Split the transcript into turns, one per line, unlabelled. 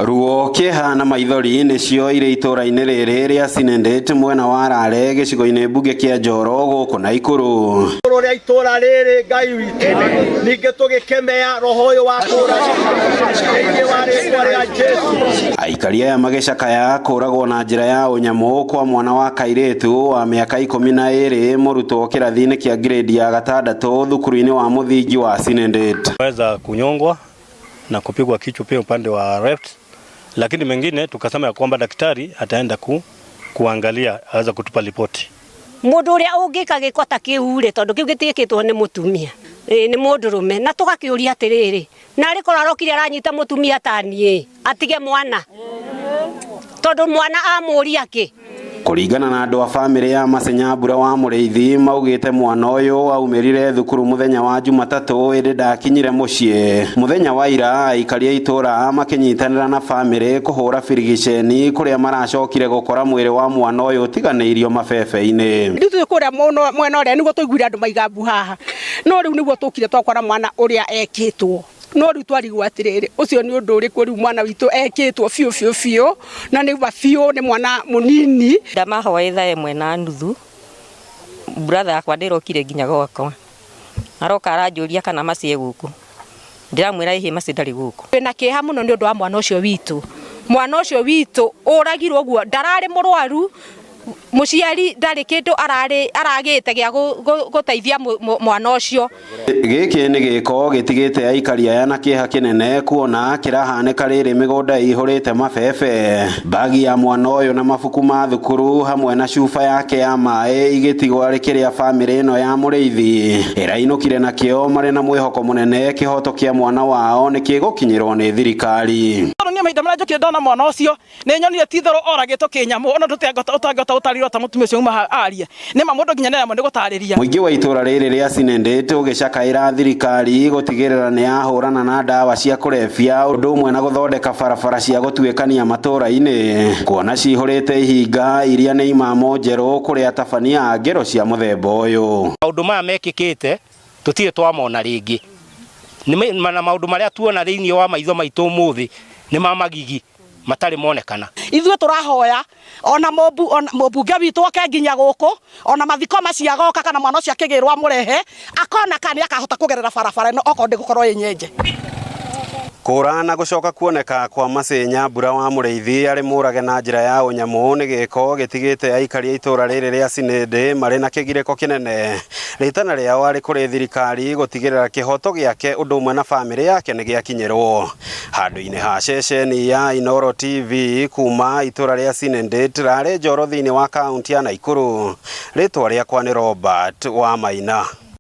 Ruo kihana maithori nicio ire itura-ini riri ria Sinendet mwena wa Rare gicigo-ini mbunge kia Njoro guku Naikuru.
Ria itura riri Ngai witu ninge tugikemea roho uyu wa kura aikari aya magicakaya kuragwo na njira ya unyamu kwa mwana wa kairetu wa miaka 12 murutwo kirathi-ini kia grade ya 6 thukuru-ini wa muthingi wa Sinendet.
Weza kunyongwa na kupigwa kichwa pia upande wa left, lakini mengine tukasema ya kwamba daktari ataenda kuangalia aweza kutupa ripoti.
Mundu uria ungika gikota kiure tondu kiu gitikitwo ni mutumia ni mundurume na tugakiuria atiriri na ri korarokire aranyita mutumia tanie atige mwana tondu mwana amuria ki.
Kuringana na andu a family ya Masenyambura wa Mureithi maugite mwana uyu aumirire thukuru muthenya wa Jumatatu indi ndakinyire mucii. Muthenya wa ira aikari a itura makinyitanira na family kuhura firigiceni kuria maracokire gukora mwiri wa mwana uyu tiganeirio mabebe-ini.
Ndu kuria mwana uria niguo tuiguire andu maigambu haha no riu niguo tukire twakora mwana uria ekitwo no riu twarigwo atiriri ucio ni undu uriku riu mwana witu ekitwo fiu na ni bafiu ni mwana munini
ndamahoa ithaa 1:30 brother akwa ndirokire nginya gwakwa aroka aranjuria kana macie guku ndiramwira ihi macie ndari guku
na kiha muno ni undu wa mwana ucio witu uragirwo guo ndarari murwaru muciari ndari kindu aragite gya guteithia mwana ucio.
Giki ni giko gitigite aikari aya na kiha kinene kuona kirahanika riri migunda ihurite mabebe. Bagi ya mwana uyu na mabuku ma thukuru hamwe na cuba yake ya mai igitigwa rikiria family ino ya Mureithi irainukire na kio mari na mwihoko munene kihoto kia mwana wao ni kigukinyirwo ni thirikari.
Ni maida marajokia ndona mwana ucio ni nyonire tithoro oragitwo kinyamu ona utangota utariro ta mutumia ucio uma aria ni mamundu nginyanira mo ndigutariria.
Muingi wa itura riri ria Sinendet ugicakaira thirikari gutigirira ni yahurana na dawa cia kurefia undu umwe na guthondeka barabara cia gutuikania matura-ini kuona cihurite ihinga iria ni imamo njeru kuria tabania ngero cia muthemba uyu.
Maundu maya mekikite tutire twamona ringi ni maundu maria tuona thiini wa maitho maitu umuthi ni mamagigi matari monekana.
Ithuĩ turahoya ona mũmbunge witũ oke nginya gũkũ ona mathiko maciagoka kana mwana ũcio akĩgĩrwo murehe akona kana akahota kugerera barabara ĩno okorwo ndĩgũkorwo yenyenje.
Kura na gucoka kuoneka kwa Masenyambura wa Mureithi ari murage na njira ya unyamu ni giko gitigite aikari a itura riri ria Sinendet mari na kigireko kinene. Ritana riao ari kuri thirikari gutigirira kihoto giake undu umwe na family yake ni giakinyirwo. Handu-ini ha ceceni ya Inooro TV kuma itura ria Sinendet Rare Njoro thiini wa kaunti ya Naikuru. Ritwa riakwa ni Robert wa Maina.